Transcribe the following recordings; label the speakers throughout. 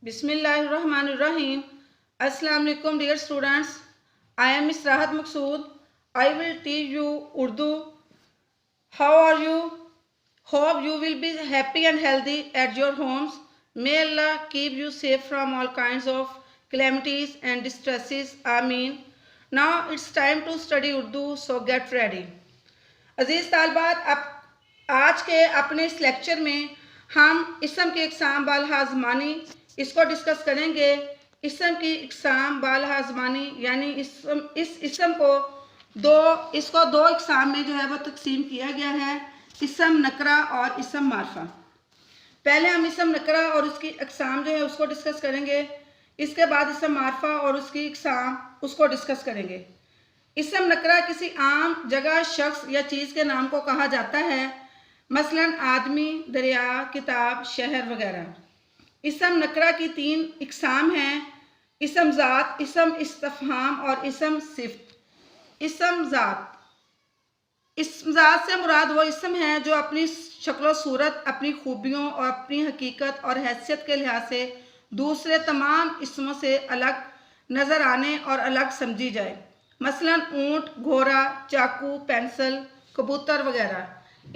Speaker 1: Bismillahirrahmanirrahim. Assalamu alaikum dear students. I am Miss Rahat Maqsood. I will teach you Urdu. How are you? Hope you will be happy and healthy at your homes. May Allah keep you safe from all kinds of calamities and distresses. Ameen. Now it's time to study Urdu, so get ready. अजीज़ तालबात, आज के अपने इस lecture में हम इसम के इक़साम बालहाज़मानी इसको discuss करेंगे। इसम की इक़साम बालहाज़मानी यानी इस इसम को दो इक़साम में जो है वो तकसीम किया गया है, इसम नकरा और इसम मारफा। पहले हम इसम नकरा और उसकी इक़साम जो है उसको डिस्कस करेंगे, इसके बाद इसम मारफा और उसकी इक़साम उसको डिस्कस करेंगे। इसम नकरा किसी आम जगह, शख्स या चीज़ के नाम को कहा जाता है, मसलन आदमी, दरिया, किताब, शहर वगैरह। इसम नकरा की 3 इक़साम हैं, इसम ज़ात, इसम इस्तफ़हाम और इसम सिफ़त। इसम ज़ात से मुराद वो इसम है जो अपनी शक्ल सूरत, अपनी खूबियों और अपनी हकीकत और हैसियत के लिहाज से दूसरे तमाम इसमों से अलग नज़र आने और अलग समझी जाए, मसलन ऊँट, घोड़ा, चाकू, पेंसिल, कबूतर वगैरह।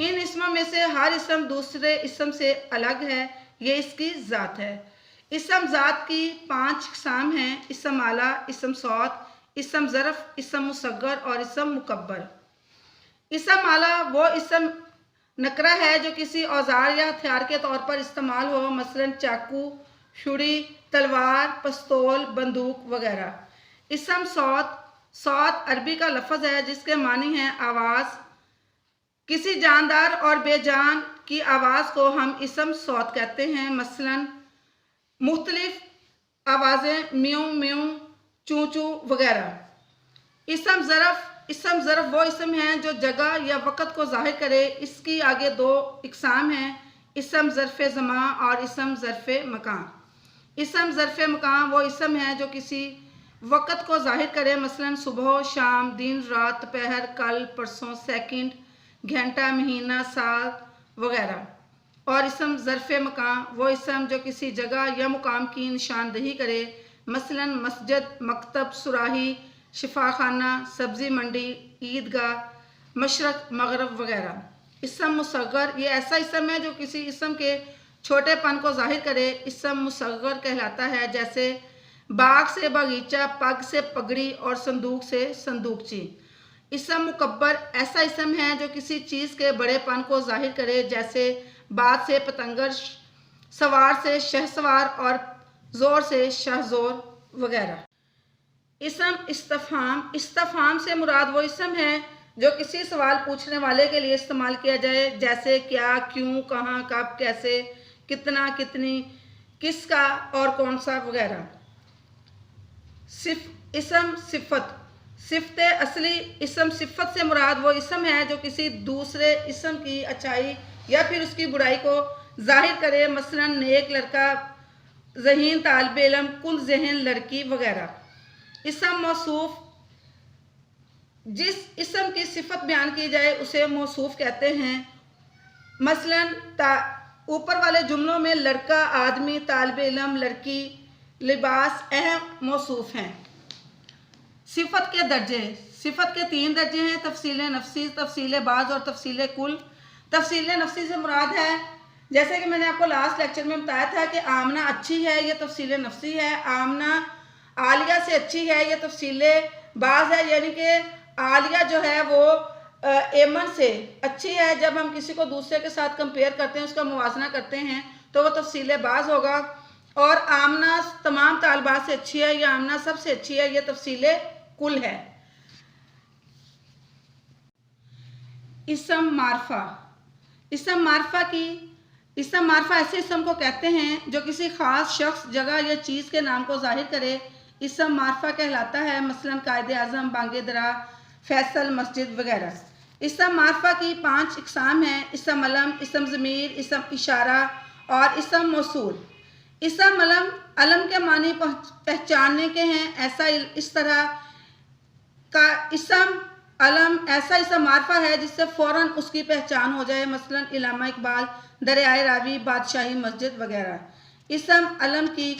Speaker 1: इन इसमों में से हर इसम दूसरे इसम से अलग है, ये इसकी ज़ात है। इसम ज़ात की 5 इक़साम हैं, इसम आला, इसम सौत, इसम ज़रफ़, इसम मुसग्गर और इसम मुकब्बर। इसम आला वो इसम नकरा है जो किसी औजार या हथियार के तौर पर इस्तेमाल हो, मसलन चाकू, छुरी, तलवार, पिस्तौल, बंदूक वगैरह। इसम सौत अरबी का लफ्ज़ है जिसके मानी है आवाज़। किसी जानदार और बेजान की आवाज़ को हम इसम सौत कहते हैं, मसलन मुख्तलिफ आवाज़ें, म्यूं म्यूं, चूं चूं वगैरह। इसम ज़रफ़ वो इसम है जो जगह या वक़्त को ज़ाहिर करे। इसकी आगे 2 इक़साम हैं, इसम ज़रफ़े ज़मां और इसम ज़रफ़े मकान। इसम ज़रफ़े मकान वो इसम है जो किसी वक़्त को ज़ाहिर करे, मसलन सुबह, शाम, दिन, रात, दोपहर, कल, परसों, सेकंड, घंटा, महीना, साल वगैरह। और इसम ज़रफ़े मकान वो इसम जो किसी जगह या मुकाम की निशानदही करे, मसलन मस्जिद, मकतब, सुराही, शिफाखाना, सब्ज़ी मंडी, ईदगाह, मशरक़, मग़रिब वगैरह। इसम मुसग्गर ये ऐसा इसम है जो किसी इसम के छोटेपन को ज़ाहिर करे, इसम मुसग्गर कहलाता है, जैसे बाग से बगीचा, पग से पगड़ी और संदूक से संदूकची। इसम मुकब्बर ऐसा इसम है जो किसी चीज़ के बड़ेपन को ज़ाहिर करे, जैसे बाज से पतंगर, सवार से शहसवार और ज़ोर से शाहज़ोर वगैरह। इसम इस्तफ़हाम से मुराद वो इसम है जो किसी सवाल पूछने वाले के लिए इस्तेमाल किया जाए, जैसे क्या, क्यों, कहाँ, कब, कैसे, कितना, कितनी, किसका और कौन सा वगैरह। इसम सिफ़त असली। इसम सिफ़त से मुराद वो इसम है जो किसी दूसरे इसम की अच्छाई या फिर उसकी बुराई को ज़ाहिर करे, मसलन नेक लड़का, ज़हीन तालिब इल्म, कुल ज़हन लड़की वगैरह। इसम मौसूफ़ जिस इसम की सिफ़त बयान की जाए उसे मौसूफ़ कहते हैं, मसलन ऊपर वाले जुमलों में लड़का, आदमी, तालिब इल्म, लड़की, लिबास अहम मौसूफ़ हैं। सिफ़त के दर्जे। सिफ़त के 3 दर्जे हैं, तफसील नफ्सी, तफसील बाज़ और तफसील कुल। तफसील नफ्सी से मुराद है, जैसे कि मैंने आपको लास्ट लेक्चर में बताया था कि आमना अच्छी है, ये तफसील नफ्सी है। आमना आलिया से अच्छी है, ये तफसील बाज़ है, यानी कि आलिया जो है वो एमन से अच्छी है। जब हम किसी को दूसरे के साथ कंपेयर करते हैं, उसका मुवाजना करते हैं, तो वो तफसील बाज़ होगा। और आमना तमाम तालबात से अच्छी है या आमना सबसे अच्छी है, ये तफसील कुल है। इसम मारफा ऐसे इसम को कहते हैं जो किसी ख़ास शख्स, जगह या चीज़ के नाम को ज़ाहिर करे, इसम मारफा कहलाता है, मसलन कायदे आज़म, बांगे दरा, फैसल, मस्जिद वगैरह। इसम मारफा की 5 इक़साम हैं, इसम अलम, इसम ज़मीर, इसम इशारा और इसम मौसूल। इसम अलम के मानी पहचानने के हैं, ऐसा इस तरह का इसम अलम ऐसा इसम मारफा है जिससे फ़ौरन उसकी पहचान हो जाए, मसलन इलामा इकबाल, दरियाए रावी, बादशाही मस्जिद वगैरह। اسم علم کی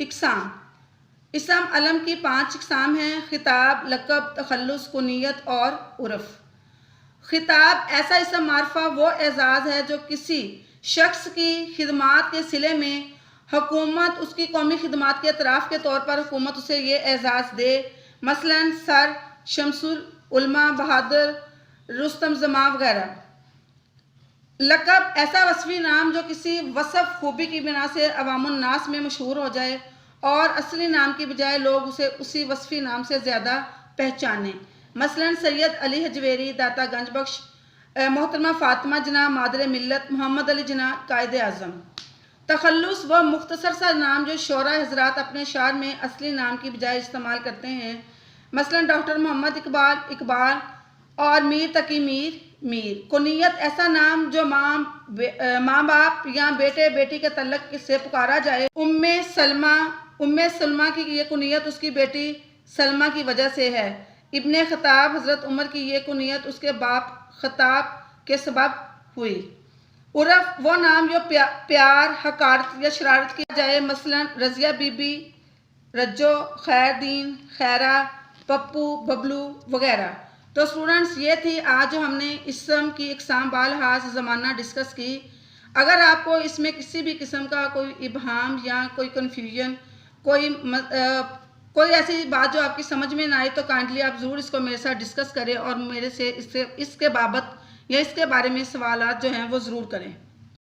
Speaker 1: اقسام. اسم علم کی 5 اقسام ہیں: خطاب، لقب، تخلص، کنیت اور عرف. خطاب ایسا اسم معرفہ وہ اعزاز ہے جو کسی شخص کی خدمات کے صلے میں حکومت اس کی قومی خدمات کے اعتراف کے طور پر حکومت اسے یہ اعزاز دے. مثلا سر شمس العلماء بہادر رستم زماں وغیرہ. لقب ایسا وصفی نام جو کسی وصف خوبی کی بنا سے عوام الناس میں مشہور ہو جائے اور اصلی نام کی بجائے لوگ اسے اسی وصفی نام سے زیادہ پہچانیں. مثلا سید علی حجویری داتا گنج بخش، محترمہ فاطمہ جناح مادر ملت، محمد علی جناح قائد اعظم. تخلص وہ مختصر سا نام جو شعراء حضرات اپنے اشعار میں اصلی نام کی بجائے استعمال کرتے ہیں. مثلا ڈاکٹر محمد اقبال اقبال اور میر تقی میر میر. کنیت ایسا نام جو ماں باپ یا بیٹے بیٹی کے تعلق سے پکارا جائے. ام سلمہ کی یہ کنیت اس کی بیٹی سلمہ کی وجہ سے ہے. ابن خطاب حضرت عمر کی یہ کنیت اس کے باپ خطاب کے سبب ہوئی. عرف وہ نام جو پیار، حقارت یا شرارت کی جائے. مثلا رضیہ بی بی، رجو، خیر دین، خیرہ، پپو، ببلو وغیرہ. تو اسٹوڈنٹس یہ تھی آج جو ہم نے اسم کی اقسام بالحاظ زمانہ ڈسکس کی. اگر آپ کو اس میں کسی بھی قسم کا کوئی ابہام یا کوئی کنفیوژن، کوئی ایسی بات جو آپ کی سمجھ میں نہ آئی تو کائنڈلی آپ ضرور اس کو میرے ساتھ ڈسکس کریں اور میرے سے اس کے بابت یا اس کے بارے میں سوالات جو ہیں وہ ضرور کریں.